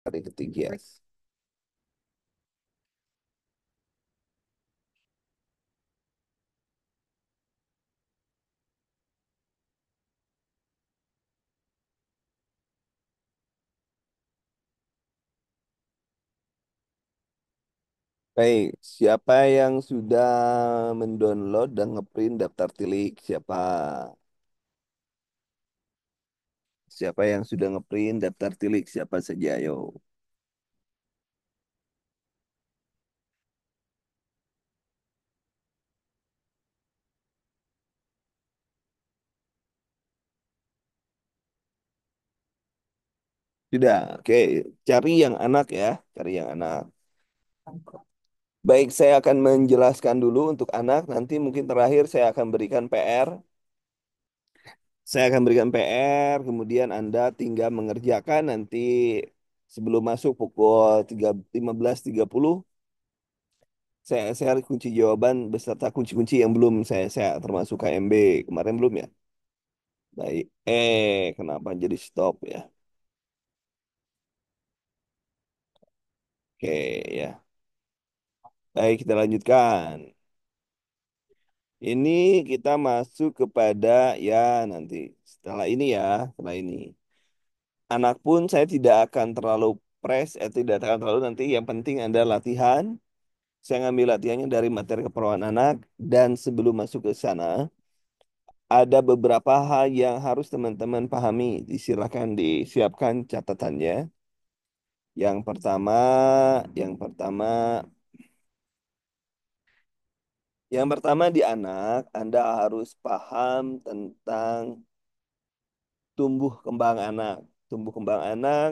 Dari ketinggian. Baik, siapa yang sudah mendownload dan ngeprint daftar tilik? Siapa? Siapa yang sudah ngeprint daftar tilik? Siapa saja? Ayo. Sudah. Oke, cari yang anak ya. Cari yang anak. Baik, saya akan menjelaskan dulu untuk anak. Nanti mungkin terakhir saya akan berikan PR. Saya akan berikan PR, kemudian Anda tinggal mengerjakan nanti sebelum masuk pukul 15.30. Saya share kunci jawaban beserta kunci-kunci yang belum saya termasuk KMB kemarin belum ya. Baik. Kenapa jadi stop ya? Oke ya. Baik, kita lanjutkan. Ini kita masuk kepada ya nanti setelah ini ya, setelah ini. Anak pun saya tidak akan terlalu press, tidak akan terlalu nanti. Yang penting Anda latihan. Saya ngambil latihannya dari materi keperawatan anak dan sebelum masuk ke sana ada beberapa hal yang harus teman-teman pahami. Disilakan disiapkan catatannya. Yang pertama, yang pertama, yang pertama di anak, Anda harus paham tentang tumbuh kembang anak. Tumbuh kembang anak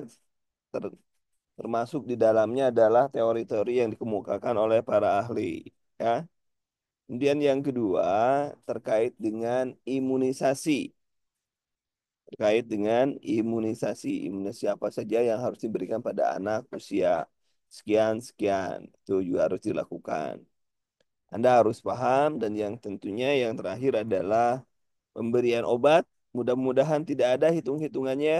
ter- termasuk di dalamnya adalah teori-teori yang dikemukakan oleh para ahli. Ya. Kemudian yang kedua terkait dengan imunisasi. Terkait dengan imunisasi. Imunisasi apa saja yang harus diberikan pada anak usia sekian-sekian. Itu juga harus dilakukan. Anda harus paham dan yang tentunya yang terakhir adalah pemberian obat. Mudah-mudahan tidak ada hitung-hitungannya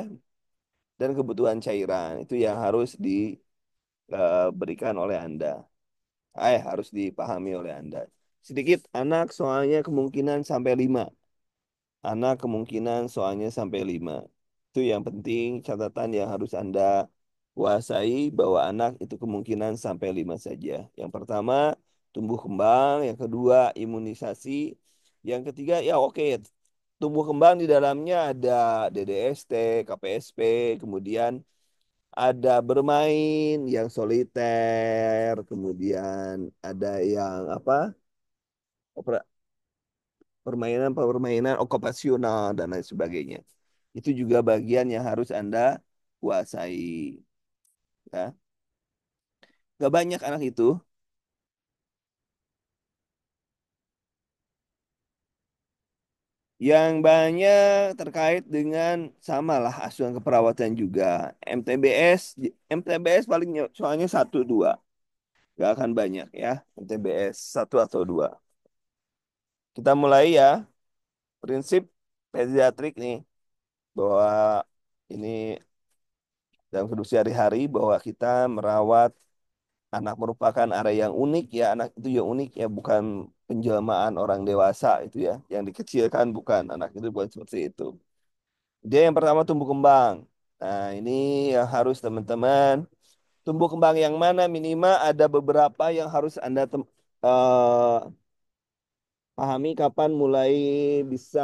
dan kebutuhan cairan. Itu yang harus diberikan oleh Anda. Harus dipahami oleh Anda. Sedikit anak soalnya kemungkinan sampai 5. Anak kemungkinan soalnya sampai 5. Itu yang penting catatan yang harus Anda kuasai bahwa anak itu kemungkinan sampai 5 saja. Yang pertama tumbuh kembang, yang kedua imunisasi, yang ketiga ya oke, tumbuh kembang di dalamnya ada DDST, KPSP, kemudian ada bermain yang soliter, kemudian ada yang apa? Permainan okupasional dan lain sebagainya. Itu juga bagian yang harus Anda kuasai. Ya. Gak banyak anak itu. Yang banyak terkait dengan samalah asuhan keperawatan juga. MTBS, MTBS paling soalnya satu dua. Gak akan banyak ya. MTBS satu atau dua. Kita mulai ya. Prinsip pediatrik nih. Bahwa ini dalam kehidupan sehari-hari bahwa kita merawat anak merupakan area yang unik ya, anak itu yang unik ya, bukan penjelmaan orang dewasa itu ya, yang dikecilkan bukan, anak itu bukan seperti itu. Dia yang pertama tumbuh kembang. Nah, ini yang harus teman-teman, tumbuh kembang yang mana minimal ada beberapa yang harus Anda pahami kapan mulai bisa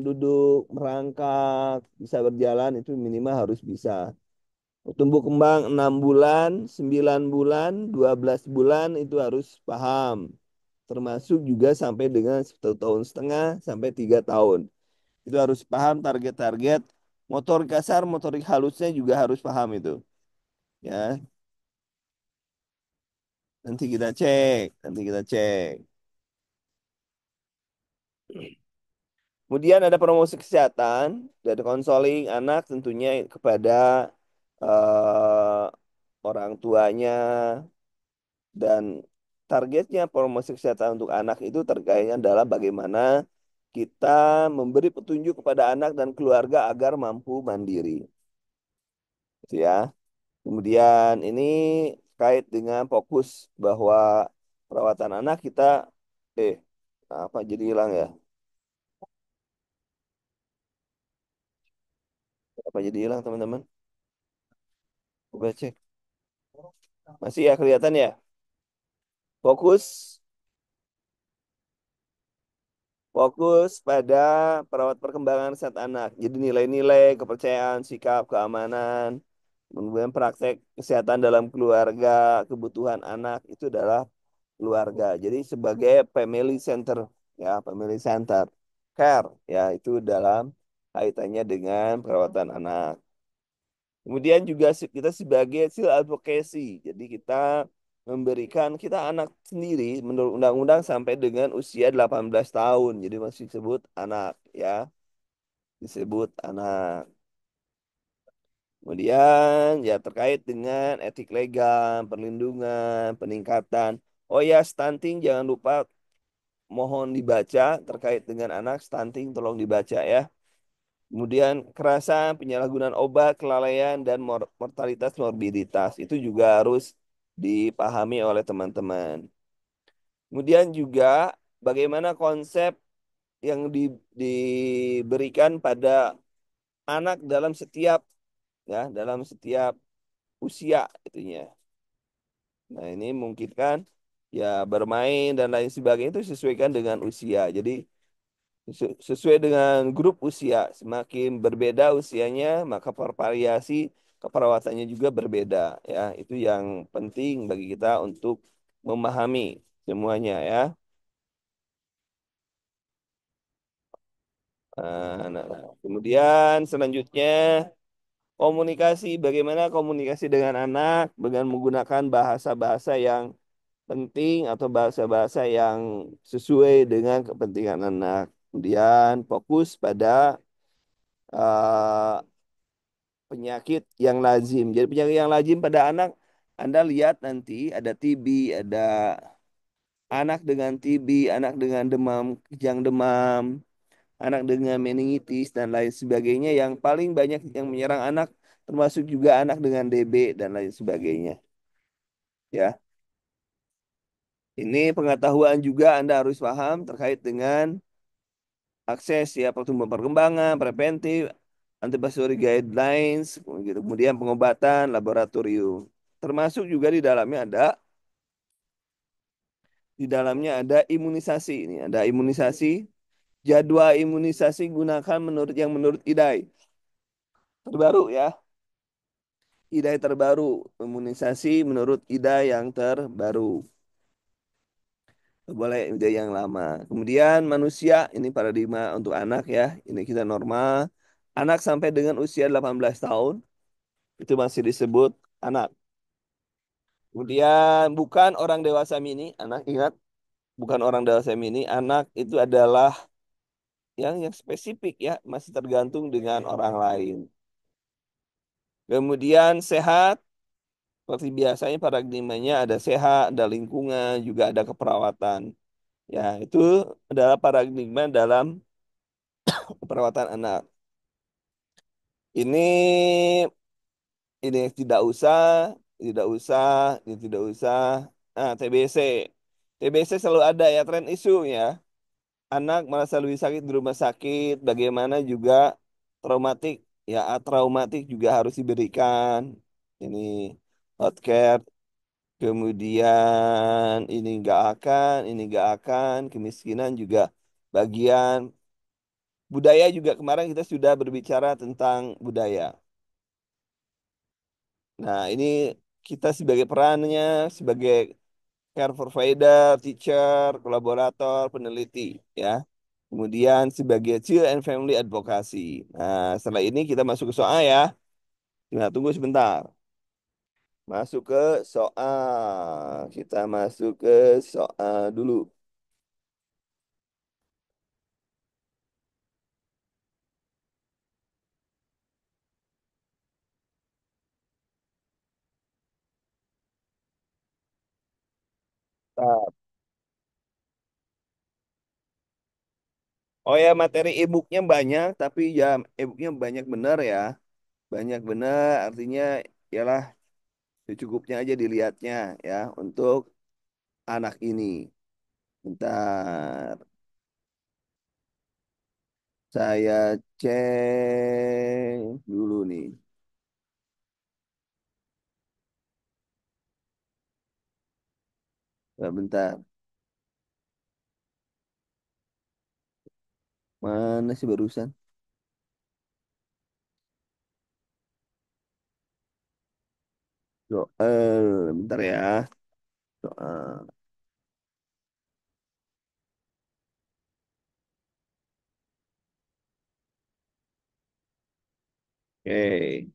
duduk, merangkak, bisa berjalan itu minimal harus bisa. Tumbuh kembang 6 bulan, 9 bulan, 12 bulan itu harus paham. Termasuk juga sampai dengan 1,5 tahun sampai 3 tahun. Itu harus paham target-target. Motorik kasar, motorik halusnya juga harus paham itu. Ya, nanti kita cek, nanti kita cek. Kemudian ada promosi kesehatan dari konseling anak tentunya kepada eh, orang tuanya. Dan targetnya promosi kesehatan untuk anak itu terkaitnya adalah bagaimana kita memberi petunjuk kepada anak dan keluarga agar mampu mandiri. Gitu ya. Kemudian ini kait dengan fokus bahwa perawatan anak kita, eh, apa jadi hilang ya? Apa jadi hilang teman-teman? Coba cek. Masih ya kelihatan ya? Fokus, fokus pada perawat perkembangan saat anak. Jadi nilai-nilai, kepercayaan, sikap, keamanan, kemudian praktek kesehatan dalam keluarga, kebutuhan anak itu adalah keluarga. Jadi sebagai family center, ya family center care, ya itu dalam kaitannya dengan perawatan anak. Kemudian juga kita sebagai seal advocacy. Jadi kita memberikan kita anak sendiri menurut undang-undang sampai dengan usia 18 tahun. Jadi masih disebut anak, ya, disebut anak. Kemudian ya terkait dengan etik legal, perlindungan, peningkatan. Oh ya, stunting jangan lupa mohon dibaca terkait dengan anak stunting tolong dibaca ya. Kemudian kekerasan, penyalahgunaan obat, kelalaian dan mortalitas morbiditas itu juga harus dipahami oleh teman-teman. Kemudian juga bagaimana konsep yang diberikan pada anak dalam setiap dalam setiap usia itunya. Nah, ini mungkin kan ya bermain dan lain sebagainya itu sesuaikan dengan usia. Jadi sesuai dengan grup usia, semakin berbeda usianya, maka variasi keperawatannya juga berbeda ya. Itu yang penting bagi kita untuk memahami semuanya ya. Nah. Kemudian selanjutnya komunikasi, bagaimana komunikasi dengan anak dengan menggunakan bahasa-bahasa yang penting atau bahasa-bahasa yang sesuai dengan kepentingan anak. Kemudian fokus pada eh, penyakit yang lazim. Jadi penyakit yang lazim pada anak, Anda lihat nanti ada TB, ada anak dengan TB, anak dengan demam, kejang demam, anak dengan meningitis dan lain sebagainya yang paling banyak yang menyerang anak termasuk juga anak dengan DB dan lain sebagainya. Ya, ini pengetahuan juga Anda harus paham terkait dengan akses ya pertumbuhan perkembangan, preventif, antipastory guidelines, gitu. Kemudian pengobatan, laboratorium. Termasuk juga di dalamnya ada imunisasi. Ini ada imunisasi, jadwal imunisasi gunakan menurut IDAI terbaru ya. IDAI terbaru, imunisasi menurut IDAI yang terbaru. Boleh ide yang lama. Kemudian manusia ini paradigma untuk anak ya. Ini kita normal. Anak sampai dengan usia 18 tahun itu masih disebut anak. Kemudian bukan orang dewasa mini, anak ingat, bukan orang dewasa mini, anak itu adalah yang spesifik ya, masih tergantung dengan orang lain. Kemudian sehat, seperti biasanya paradigmanya ada sehat, ada lingkungan, juga ada keperawatan. Ya, itu adalah paradigma dalam perawatan anak. Ini tidak usah, tidak usah, ini tidak usah. Nah, TBC. TBC selalu ada ya, tren isu ya. Anak merasa lebih sakit di rumah sakit, bagaimana juga traumatik, ya traumatik juga harus diberikan. Ini healthcare, kemudian ini nggak akan, kemiskinan juga bagian. Budaya juga kemarin kita sudah berbicara tentang budaya. Nah, ini kita sebagai perannya, sebagai care provider, teacher, kolaborator, peneliti, ya. Kemudian sebagai child and family advocacy. Nah, setelah ini kita masuk ke soal ya. Nah, tunggu sebentar. Masuk ke soal. Kita masuk ke soal dulu. Nah, oh ya, materi e-booknya banyak, tapi ya e-booknya banyak benar ya. Banyak benar, artinya ialah secukupnya aja dilihatnya ya untuk anak ini. Bentar, saya cek dulu nih. Bentar, mana sih barusan? Bentar ya. Soal. Oke,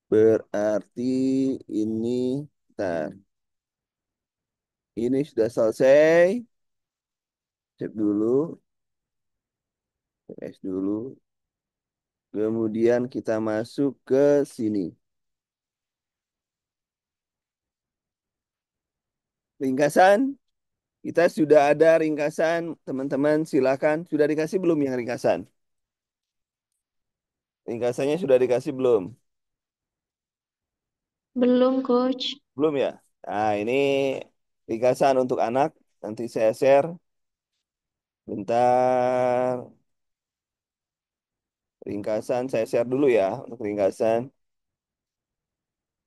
berarti ini, bentar, ini sudah selesai. Cek dulu, tes dulu. Kemudian kita masuk ke sini. Ringkasan, kita sudah ada ringkasan, teman-teman silakan. Sudah dikasih belum yang ringkasan? Ringkasannya sudah dikasih belum? Belum, Coach. Belum ya? Nah, ini ringkasan untuk anak. Nanti saya share. Bentar. Ringkasan saya share dulu ya untuk ringkasan.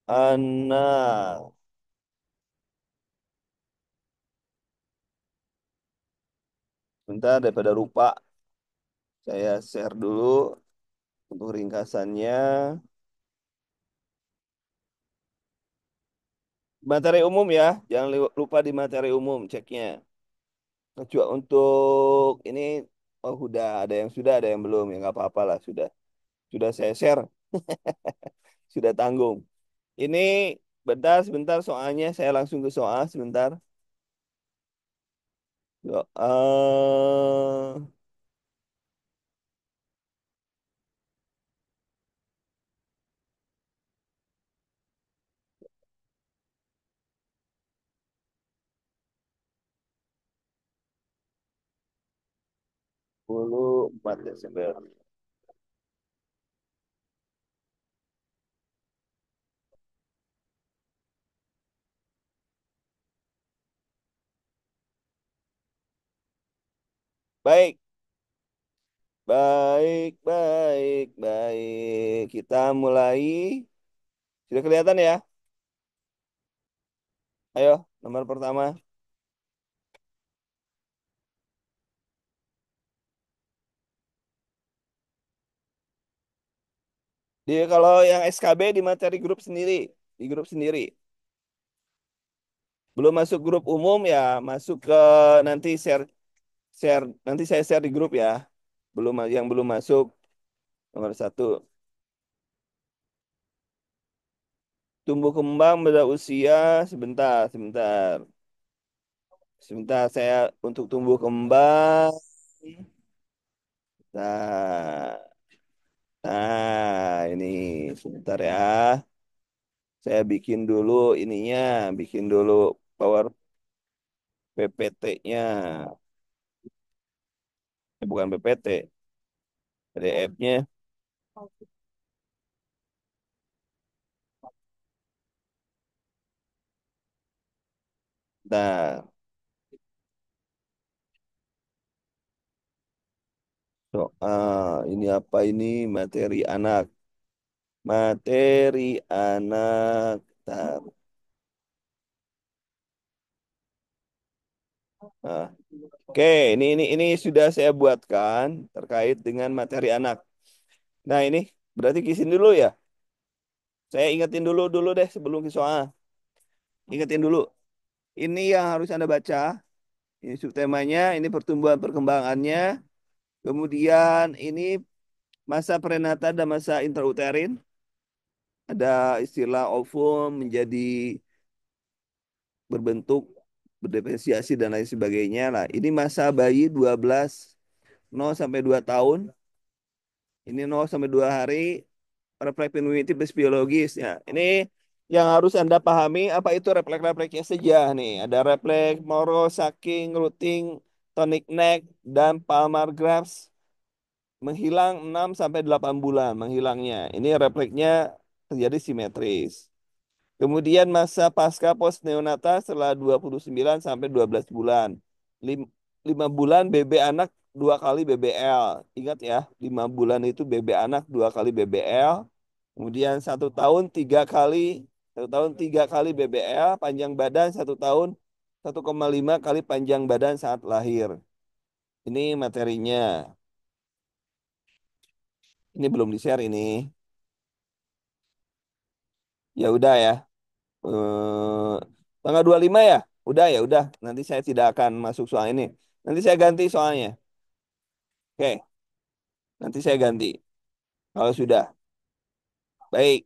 Anak. Bentar daripada lupa. Saya share dulu untuk ringkasannya. Materi umum ya. Jangan lupa di materi umum ceknya. Kecuali untuk ini, oh udah ada yang sudah, ada yang belum. Ya nggak apa-apa lah, sudah. Sudah saya share. Sudah tanggung. Ini bentar, sebentar soalnya saya langsung ke soal sebentar. Soal. Puluh 4 Desember. Baik, baik, baik, baik. Kita mulai. Sudah kelihatan ya? Ayo, nomor pertama. Dia kalau yang SKB di materi grup sendiri, di grup sendiri. Belum masuk grup umum ya, masuk ke nanti share share nanti saya share di grup ya. Belum yang belum masuk nomor satu. Tumbuh kembang pada usia sebentar, sebentar. Sebentar saya untuk tumbuh kembang. Nah, ini sebentar ya. Saya bikin dulu ininya, bikin dulu Power PPT-nya. Bukan PPT, PDF-nya. Nah, soal ini apa ini materi anak. Materi anak. Bentar. Nah, oke, ini sudah saya buatkan terkait dengan materi anak. Nah, ini berarti kisin dulu ya. Saya ingetin dulu deh sebelum ke soal. Ingetin dulu. Ini yang harus Anda baca. Ini subtemanya, ini pertumbuhan perkembangannya. Kemudian ini masa prenatal dan masa intrauterin. Ada istilah ovum menjadi berbentuk, berdiferensiasi dan lain sebagainya lah. Ini masa bayi 12 sampai 2 tahun. Ini 0 sampai 2 hari refleks primitif biologis ya. Ini yang harus Anda pahami apa itu refleks-refleksnya saja nih. Ada refleks Moro, Saking, Routing, tonic neck, dan palmar grasp menghilang 6 sampai 8 bulan menghilangnya. Ini refleksnya terjadi simetris. Kemudian masa pasca pos neonata setelah 29 sampai 12 bulan. Lim- 5 bulan BB anak 2 kali BBL. Ingat ya, 5 bulan itu BB anak 2 kali BBL. Kemudian 1 tahun 3 kali, 1 tahun 3 kali BBL, panjang badan 1 tahun 1,5 kali panjang badan saat lahir. Ini materinya. Ini belum di-share ini. Ya udah ya. Eh, tanggal 25 ya? Udah ya, udah. Nanti saya tidak akan masuk soal ini. Nanti saya ganti soalnya. Oke, nanti saya ganti. Kalau sudah. Baik.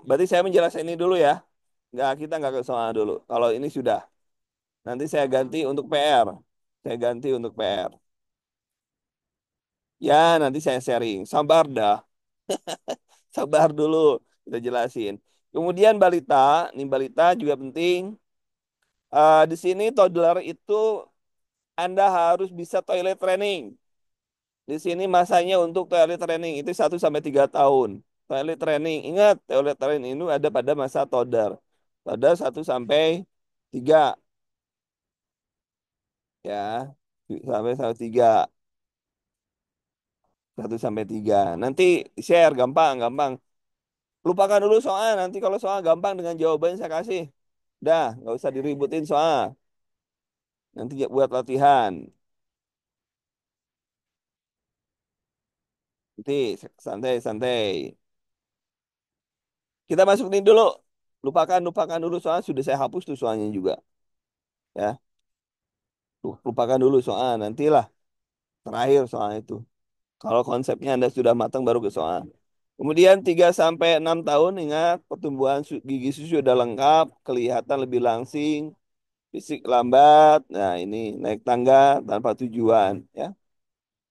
Berarti saya menjelaskan ini dulu ya. Nggak, kita nggak ke soal dulu. Kalau ini sudah. Nanti saya ganti untuk PR. Saya ganti untuk PR. Ya, nanti saya sharing. Sabar dah. Sabar dulu. Kita jelasin. Kemudian balita. Nih balita juga penting. Di sini toddler itu Anda harus bisa toilet training. Di sini masanya untuk toilet training itu 1 sampai 3 tahun. Toilet training, ingat toilet training itu ada pada masa toddler. Toddler 1 sampai 3 ya. Sampai 3, 1 sampai 3. Nanti share gampang, gampang. Lupakan dulu soal, nanti kalau soal gampang dengan jawaban saya kasih. Dah, nggak usah diributin soal. Nanti buat latihan. Nanti santai-santai. Kita masuk ini dulu. Lupakan, lupakan dulu soal sudah saya hapus tuh soalnya juga. Ya, lupakan dulu soal nantilah terakhir soal itu. Kalau konsepnya Anda sudah matang baru ke soal. Kemudian 3 sampai 6 tahun ingat pertumbuhan gigi susu sudah lengkap, kelihatan lebih langsing, fisik lambat. Nah, ini naik tangga tanpa tujuan ya,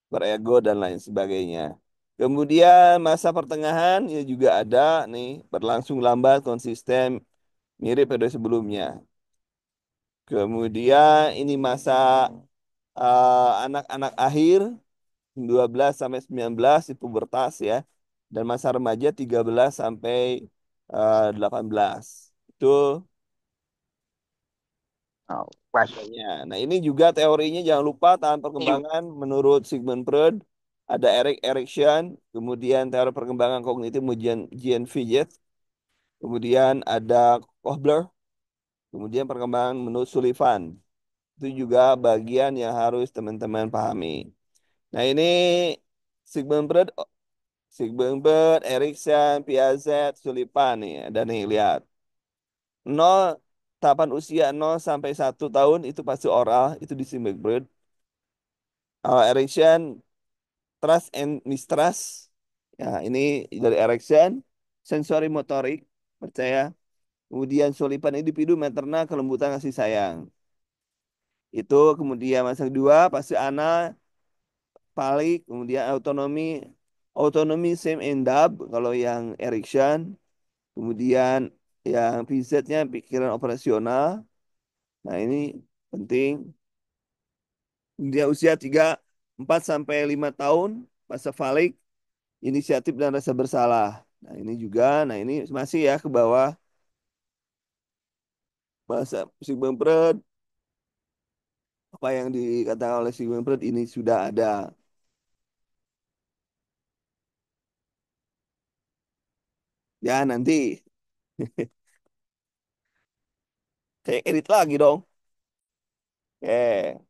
berego dan lain sebagainya. Kemudian masa pertengahan ya juga ada nih, berlangsung lambat, konsisten, mirip pada sebelumnya. Kemudian ini masa anak-anak akhir 12 sampai 19 di pubertas ya. Dan masa remaja 13 sampai 18. Itu pastinya. Nah, ini juga teorinya jangan lupa tahan perkembangan menurut Sigmund Freud ada Erik Erikson, kemudian teori perkembangan kognitif Jean Piaget, kemudian ada Kohler, kemudian perkembangan menurut Sullivan. Itu juga bagian yang harus teman-teman pahami. Nah, ini Sigmund Freud, Erikson, Piaget, Sullivan nih. Ada nih, lihat. Nol, tahapan usia 0 sampai 1 tahun itu pasti oral, itu di Sigmund Freud. Erikson, trust and mistrust. Ya, ini dari Erikson. Sensori motorik, percaya. Kemudian Sullivan individu maternal, kelembutan kasih sayang. Itu kemudian masa kedua pasti ana Palik, kemudian autonomi, same and dub kalau yang Erikson, kemudian yang PZ-nya pikiran operasional. Nah, ini penting. Dia usia 3, 4 sampai 5 tahun, masa falik, inisiatif dan rasa bersalah. Nah, ini juga, nah ini masih ya ke bawah masa Sigmund Freud, apa yang dikatakan oleh Sigmund Freud ini sudah ada. Ya, nanti saya edit lagi dong. Oke.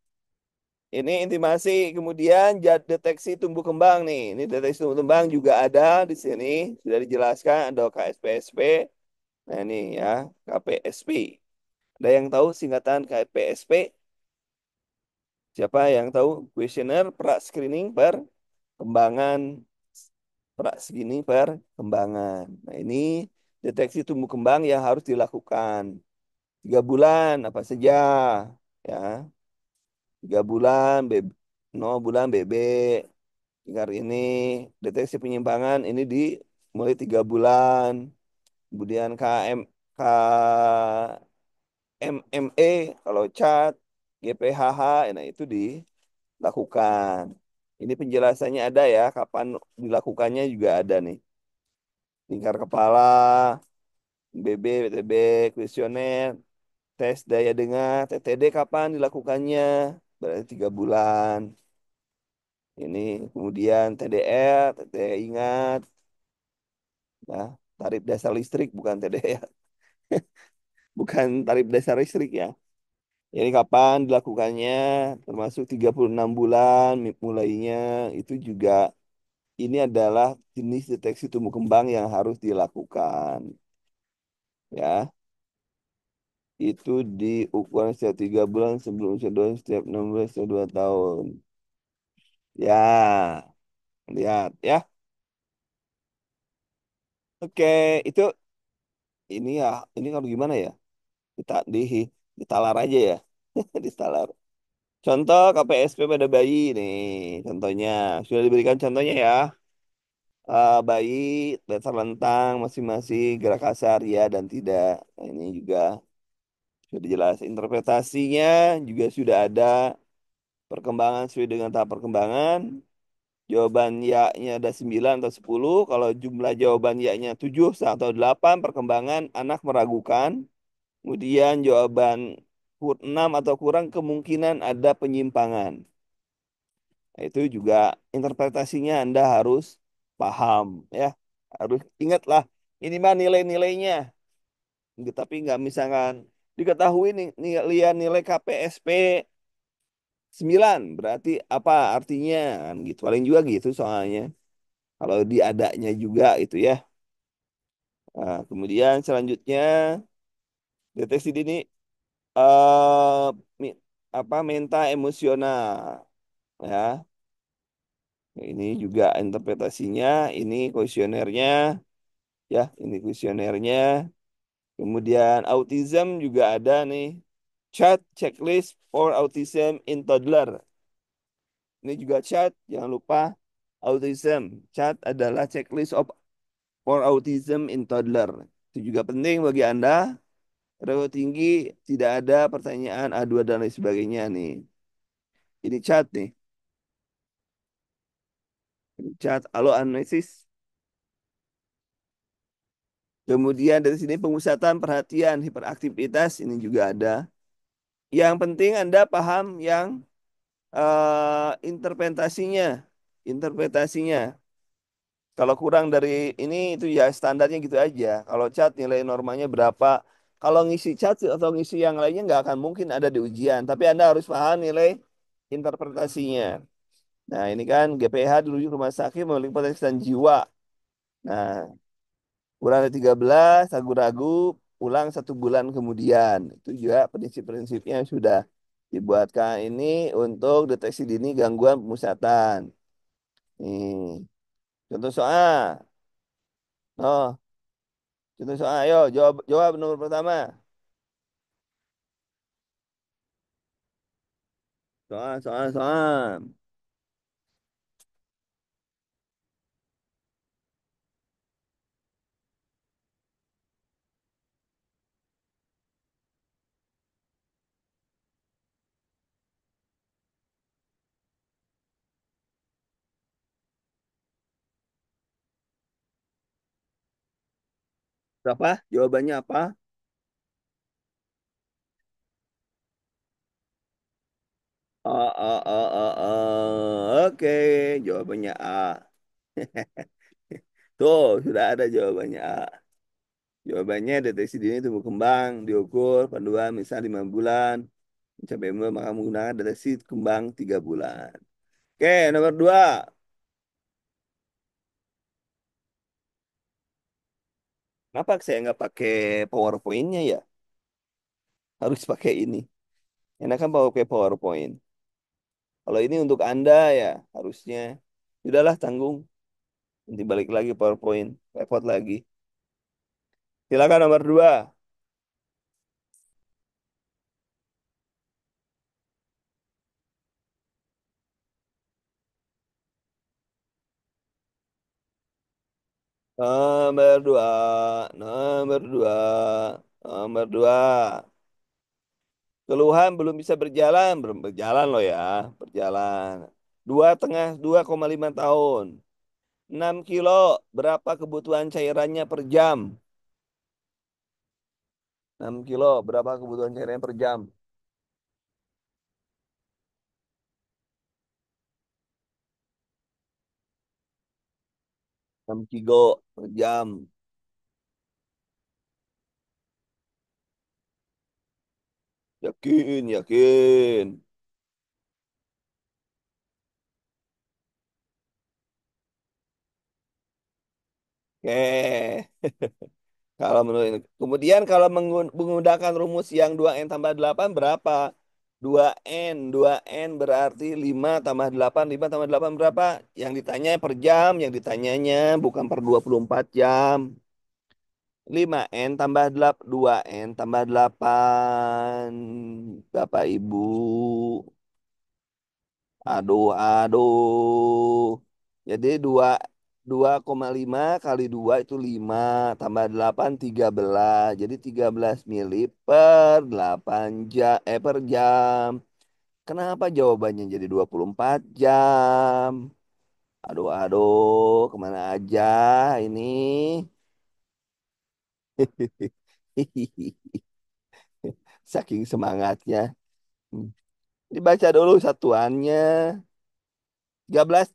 Ini intimasi, kemudian deteksi tumbuh kembang nih. Ini deteksi tumbuh kembang juga ada di sini, sudah dijelaskan ada KSPSP. Nah, ini ya, KPSP. Ada yang tahu singkatan KPSP? Siapa yang tahu? Kuesioner pra screening perkembangan, perkembangan. Nah, ini deteksi tumbuh kembang yang harus dilakukan. 3 bulan apa saja ya. 3 bulan, 0 bulan BB. Dengar ini, deteksi penyimpangan ini di mulai 3 bulan. Kemudian KMME kalau cat, GPHH, nah itu dilakukan. Ini penjelasannya ada ya, kapan dilakukannya juga ada nih. lingkar kepala, BB, BTB, kuesioner, tes daya dengar, TTD kapan dilakukannya? Berarti 3 bulan. Ini kemudian TDR, TT ingat, nah, tarif dasar listrik bukan TDR, bukan tarif dasar listrik ya. Ini kapan dilakukannya? Termasuk 36 bulan mulainya. Itu juga ini adalah jenis deteksi tumbuh kembang yang harus dilakukan. Ya, itu diukur setiap 3 bulan sebelum usia 2, setiap 6 bulan setiap 2 tahun. Ya, lihat ya. Oke, itu ini ya, ini kalau gimana ya? Kita ditalar aja ya, ditalar. Contoh KPSP pada bayi nih, contohnya sudah diberikan contohnya ya. Bayi dasar lentang masing-masing gerak kasar ya dan tidak. Nah, ini juga sudah jelas. Interpretasinya juga sudah ada perkembangan sesuai dengan tahap perkembangan. Jawaban ya-nya ada 9 atau 10. Kalau jumlah jawaban ya-nya 7 atau 8, perkembangan anak meragukan. Kemudian jawaban 6 atau kurang, kemungkinan ada penyimpangan. Nah, itu juga interpretasinya Anda harus paham ya. Harus ingatlah ini mah nilai-nilainya. Tapi nggak misalkan diketahui nih lihat nilai KPSP 9 berarti apa artinya kan gitu. Paling juga gitu soalnya. Kalau diadanya juga itu ya. Nah, kemudian selanjutnya deteksi dini eh mi- apa menta emosional ya. Ini juga interpretasinya, ini kuesionernya ya, ini kuesionernya. Kemudian autism juga ada nih. Chat checklist for autism in toddler. Ini juga chat, jangan lupa autism. Chat adalah checklist of for autism in toddler. Itu juga penting bagi Anda. Resiko tinggi, tidak ada pertanyaan A2 dan lain sebagainya nih. Ini chat nih. Ini chat, halo analisis. Kemudian dari sini pemusatan perhatian, hiperaktivitas, ini juga ada. Yang penting Anda paham yang interpretasinya. Interpretasinya. Kalau kurang dari ini itu ya standarnya gitu aja. Kalau cat nilai normanya berapa? Kalau ngisi cat atau ngisi yang lainnya nggak akan mungkin ada di ujian. Tapi Anda harus paham nilai interpretasinya. Nah ini kan GPH dulu rumah sakit memiliki potensi dan jiwa. Nah kurang dari 13, ragu-ragu, ulang 1 bulan kemudian. Itu juga prinsip-prinsipnya sudah dibuatkan ini untuk deteksi dini gangguan pemusatan. Nih, contoh soal. Oh, contoh soal. Ayo, jawab, jawab nomor pertama. Soal, soal, soal. Berapa? Jawabannya apa? Oh, oh, oh, oh, oh. Oke, jawabannya A. Tuh, sudah ada jawabannya A. Jawabannya deteksi dini tumbuh kembang, diukur, panduan misal 5 bulan, mencapai umur maka menggunakan deteksi kembang 3 bulan. Oke, nomor 2. Kenapa saya nggak pakai PowerPoint-nya ya? Harus pakai ini. Enak kan pakai PowerPoint. Kalau ini untuk Anda ya, harusnya. Sudahlah, tanggung. Nanti balik lagi PowerPoint. Repot lagi. Silakan nomor 2. Nomor 2. Nomor 2. Nomor 2. Keluhan belum bisa berjalan. Belum berjalan loh ya. Berjalan. 2,5 tahun. 6 kilo. Berapa kebutuhan cairannya per jam? 6 kilo. Berapa kebutuhan cairannya per jam? 6 kilo per jam. Yakin, yakin. Oke. Kalau menurut ini. Kemudian kalau menggunakan rumus yang 2N tambah 8 berapa? 2N berarti 5 tambah 8, 5 tambah 8 berapa? Yang ditanya per jam, yang ditanyanya bukan per 24 jam. 5N tambah 8, 2N tambah 8. Bapak Ibu. Aduh, aduh. Jadi 2,5 kali 2 itu 5 tambah 8 13. Jadi 13 mili per 8 jam per jam. Kenapa jawabannya jadi 24 jam? Aduh, aduh, kemana aja ini? Saking semangatnya. Hmm. Dibaca dulu satuannya.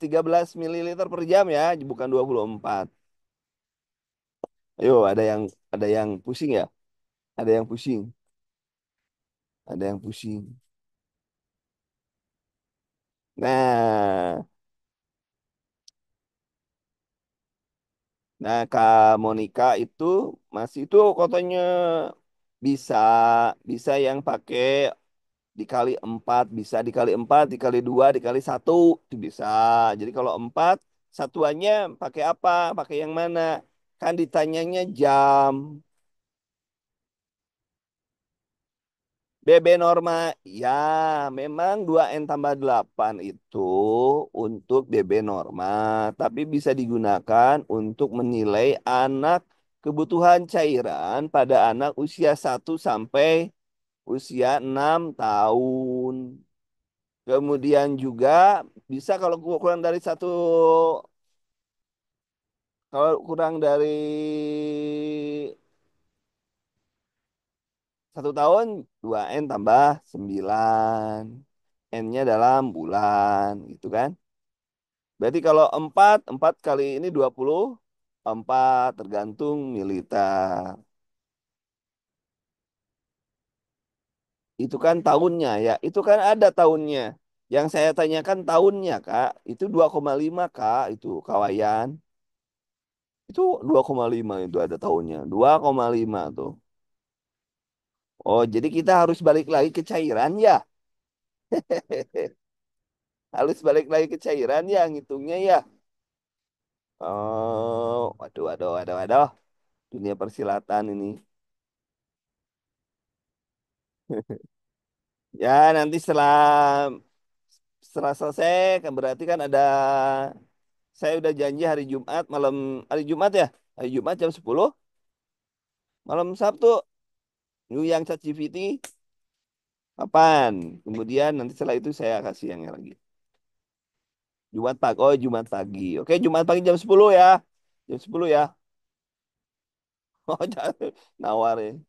13 mililiter per jam ya, bukan 24. Ayo, ada yang pusing ya? Ada yang pusing. Ada yang pusing. Nah, Kak Monica itu masih itu katanya bisa bisa yang pakai dikali 4, bisa dikali 4, dikali 2, dikali 1 itu bisa. Jadi kalau 4 satuannya pakai apa? Pakai yang mana? Kan ditanyanya jam. BB Norma, ya memang 2N tambah 8 itu untuk BB Norma, tapi bisa digunakan untuk menilai anak kebutuhan cairan pada anak usia 1 sampai usia 6 tahun. Kemudian juga bisa kurang dari kalau kurang dari 1 tahun, 2N tambah 9. N-nya dalam bulan, gitu kan? Berarti kalau 4 kali ini 24 tergantung militer. Itu kan tahunnya ya. Itu kan ada tahunnya. Yang saya tanyakan tahunnya, Kak. Itu 2,5 Kak. Itu kawayan. Itu 2,5 itu ada tahunnya. 2,5 tuh. Oh, jadi kita harus balik lagi ke cairan ya. Harus balik lagi ke cairan ya, ngitungnya ya. Oh, waduh, waduh, waduh, waduh. Dunia persilatan ini. Ya, nanti setelah setelah selesai, kan berarti kan saya udah janji hari Jumat ya, hari Jumat jam 10, malam Sabtu, yang ChatGPT kapan? Kemudian nanti setelah itu saya kasih yang lagi. Jumat pagi, oh Jumat pagi. Oke, Jumat pagi jam 10 ya. Jam 10 ya. Oh, jangan nawarin.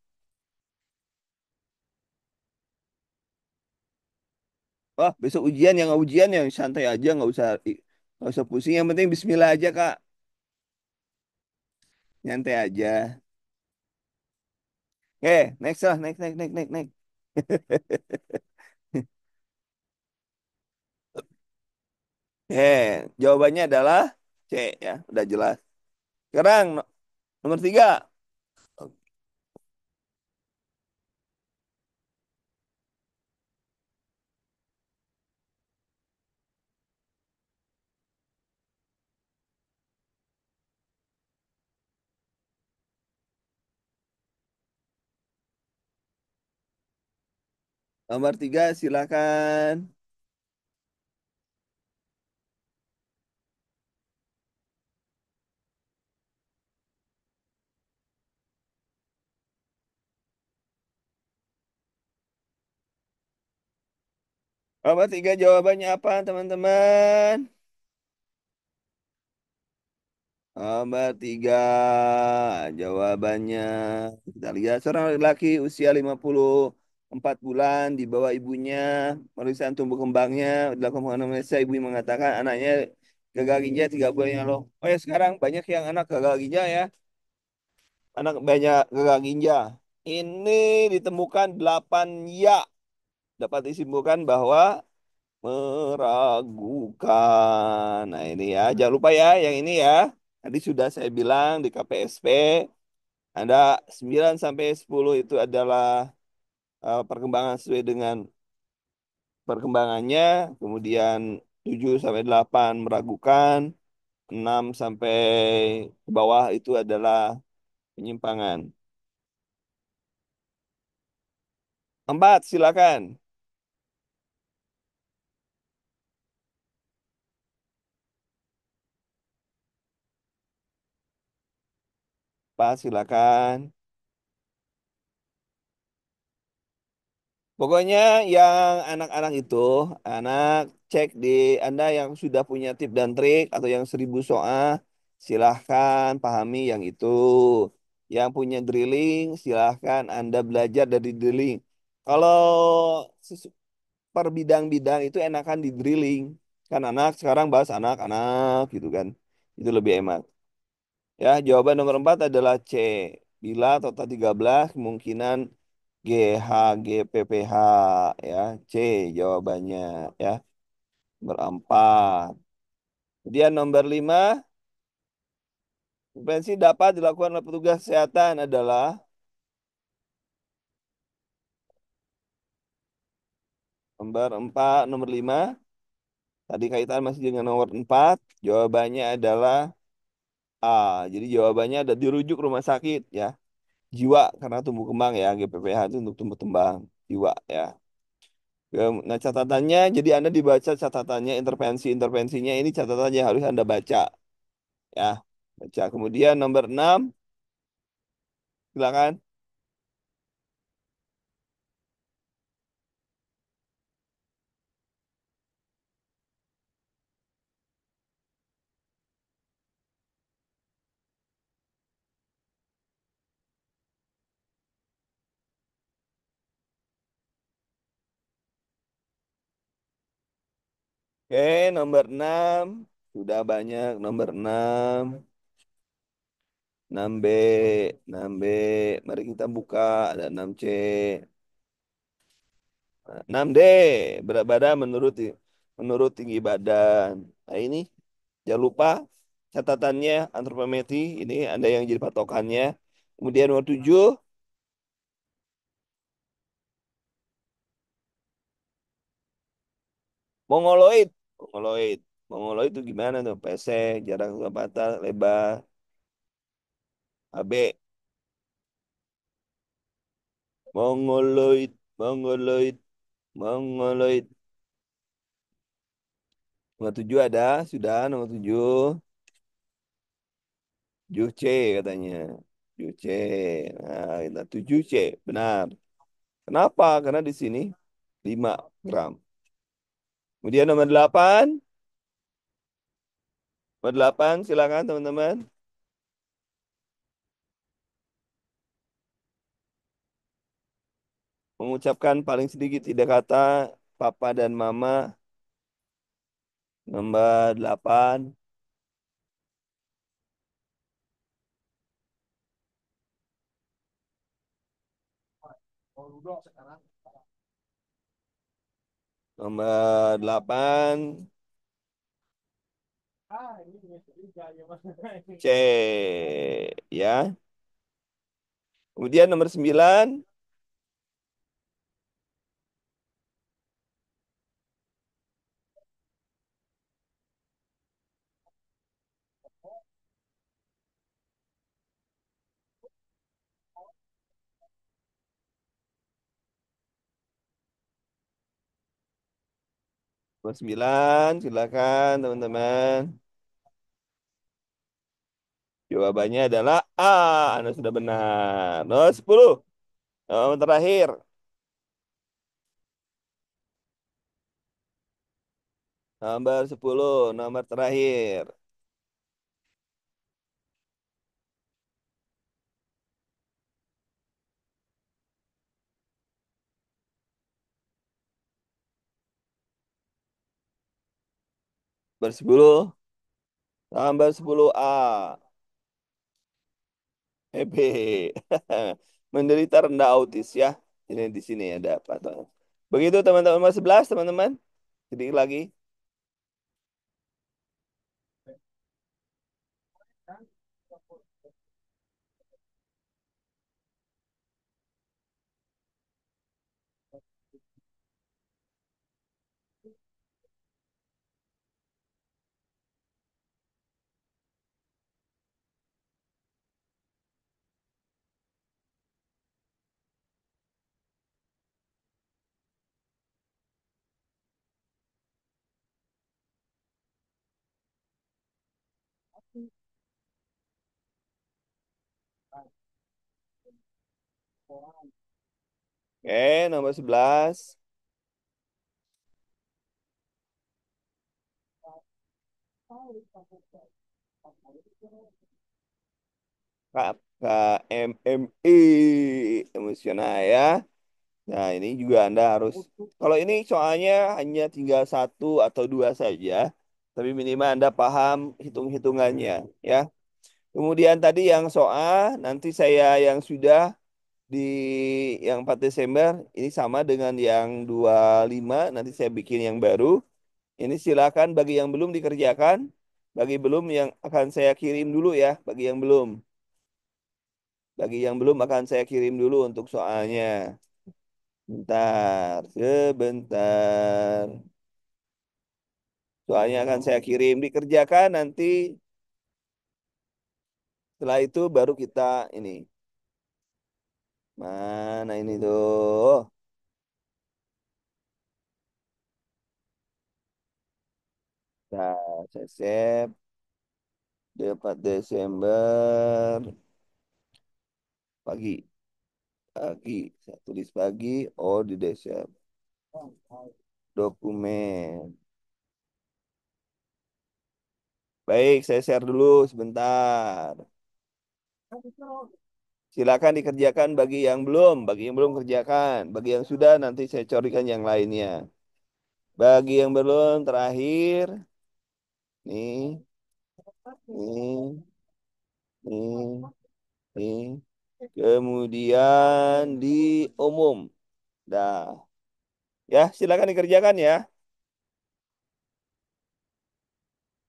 Wah, besok ujian yang santai aja, nggak usah pusing. Yang penting Bismillah aja Kak, nyantai aja. Next lah, next, next, next, next, next. Jawabannya adalah C ya, udah jelas. Sekarang nomor 3. Nomor 3 silakan. Nomor 3 jawabannya apa teman-teman? Nomor tiga, jawabannya. Kita lihat seorang laki-laki usia 54 bulan di bawah ibunya. Pemeriksaan tumbuh kembangnya dilakukan penganamnesa. Ibu mengatakan anaknya gagal ginjal 3 bulan yang lalu. Oh ya sekarang banyak yang anak gagal ginjal ya. Anak banyak gagal ginjal. Ini ditemukan 8 ya. Dapat disimpulkan bahwa meragukan. Nah ini ya, jangan lupa ya yang ini ya. Tadi sudah saya bilang di KPSP ada 9 sampai 10 itu adalah perkembangan sesuai dengan perkembangannya, kemudian 7 sampai 8 meragukan, 6 sampai ke bawah itu adalah penyimpangan. 4 silakan. Pak silakan. Pokoknya yang anak-anak itu, anak cek di Anda yang sudah punya tip dan trik atau yang 1000 soal, silahkan pahami yang itu. Yang punya drilling, silahkan Anda belajar dari drilling. Kalau sesu- per bidang-bidang itu enakan di drilling. Kan anak sekarang bahas anak-anak gitu kan. Itu lebih enak. Ya, jawaban nomor 4 adalah C. Bila total 13 kemungkinan GHGPPH ya. C jawabannya ya. Berempat. Kemudian nomor 5, intervensi dapat dilakukan oleh petugas kesehatan adalah nomor 5. Tadi kaitan masih dengan nomor 4. Jawabannya adalah A. Jadi jawabannya ada dirujuk rumah sakit ya. Jiwa karena tumbuh kembang ya. GPPH itu untuk tumbuh kembang jiwa ya. Nah catatannya, jadi Anda dibaca catatannya, intervensinya ini catatannya harus Anda baca ya. Baca. Kemudian nomor 6, silakan. Oke, nomor 6 sudah banyak. Nomor 6, 6B, 6B. Mari kita buka, ada 6C. 6D, berat badan menurut tinggi badan. Nah ini, jangan lupa catatannya antropometri, ini ada yang jadi patokannya. Kemudian nomor 7, mongoloid. Mongoloid. Mongoloid itu gimana tuh? Pesek, jarak patah, lebar. AB, mongoloid, mongoloid, mongoloid. Nomor 7 ada, sudah nomor 7. 7C katanya. 7C. Nah, kita 7C, benar. Kenapa? Karena di sini 5 gram. Kemudian nomor 8. Nomor 8, silakan teman-teman. Mengucapkan paling sedikit tiga kata papa dan mama. Nomor 8. Nomor 8. C. Ya. Kemudian nomor 9. Nomor 9, silakan teman-teman. Jawabannya adalah A. Anda sudah benar. Nomor 10. Nomor terakhir. Nomor 10. Nomor terakhir. Bersepuluh tambah 10A. Hebe. Menderita rendah autis ya. Ini di sini ada apa tuh? Begitu teman-teman, nomor 11 teman-teman. Sedikit lagi. Oke, nomor 11. KMMI emosional ya. Nah, ini juga Anda harus, kalau ini soalnya hanya tinggal satu atau dua saja, tapi minimal Anda paham hitung-hitungannya ya. Kemudian tadi yang soal, nanti saya yang sudah di yang 4 Desember, ini sama dengan yang 25 nanti saya bikin yang baru. Ini silakan bagi yang belum dikerjakan, bagi belum yang akan saya kirim dulu ya, bagi yang belum. Bagi yang belum akan saya kirim dulu untuk soalnya. Bentar, sebentar. Soalnya akan saya kirim dikerjakan nanti setelah itu baru kita ini. Mana ini tuh? Nah, saya save 4 Desember pagi. Pagi. Saya tulis pagi. Oh, di Desember. Dokumen. Baik, saya share dulu sebentar. Silakan dikerjakan bagi yang belum. Bagi yang belum kerjakan. Bagi yang sudah nanti saya corikan yang lainnya. Bagi yang belum terakhir. Nih, nih, nih, nih. Kemudian di umum. Dah. Ya, silakan dikerjakan ya.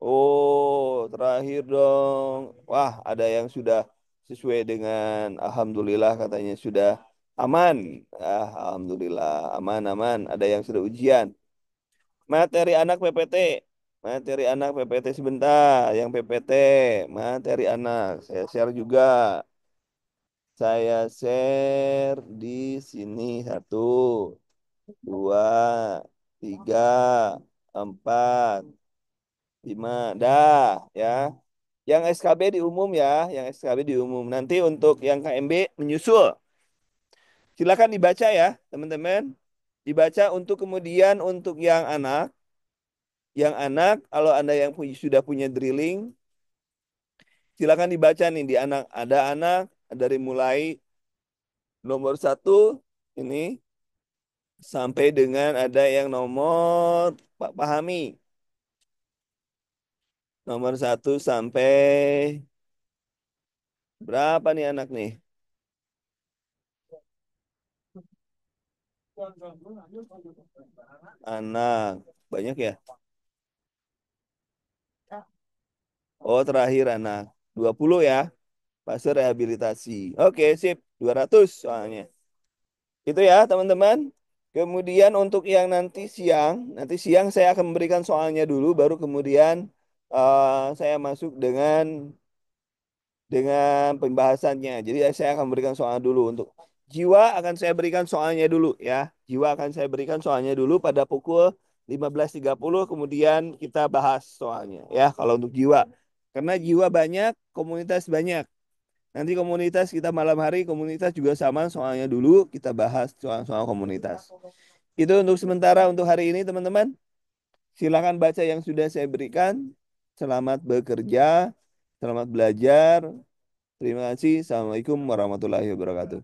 Oh, terakhir dong. Wah, ada yang sudah sesuai dengan Alhamdulillah katanya sudah aman. Ah, Alhamdulillah aman-aman. Ada yang sudah ujian. Materi anak PPT. Materi anak PPT sebentar. Yang PPT. Materi anak. Saya share juga. Saya share di sini. Satu, dua, tiga, empat, lima. Dah, ya. Yang SKB di umum ya, yang SKB di umum. Nanti untuk yang KMB menyusul. Silakan dibaca ya, teman-teman. Dibaca untuk kemudian untuk yang anak kalau Anda yang sudah punya drilling, silakan dibaca nih di anak. Ada anak dari mulai nomor satu ini sampai dengan ada yang nomor Pak Pahami. Nomor satu sampai berapa nih anak nih? Anak. Banyak ya? Oh, terakhir anak. 20 ya. Fase rehabilitasi. Oke, sip. 200 soalnya. Itu ya, teman-teman. Kemudian untuk yang nanti siang saya akan memberikan soalnya dulu, baru kemudian saya masuk dengan pembahasannya. Jadi saya akan berikan soal dulu untuk jiwa akan saya berikan soalnya dulu ya. Jiwa akan saya berikan soalnya dulu pada pukul 15.30 kemudian kita bahas soalnya ya kalau untuk jiwa. Karena jiwa banyak, komunitas banyak. Nanti komunitas kita malam hari komunitas juga sama soalnya dulu kita bahas soal-soal komunitas. Itu untuk sementara untuk hari ini teman-teman. Silakan baca yang sudah saya berikan. Selamat bekerja, selamat belajar. Terima kasih. Assalamualaikum warahmatullahi wabarakatuh.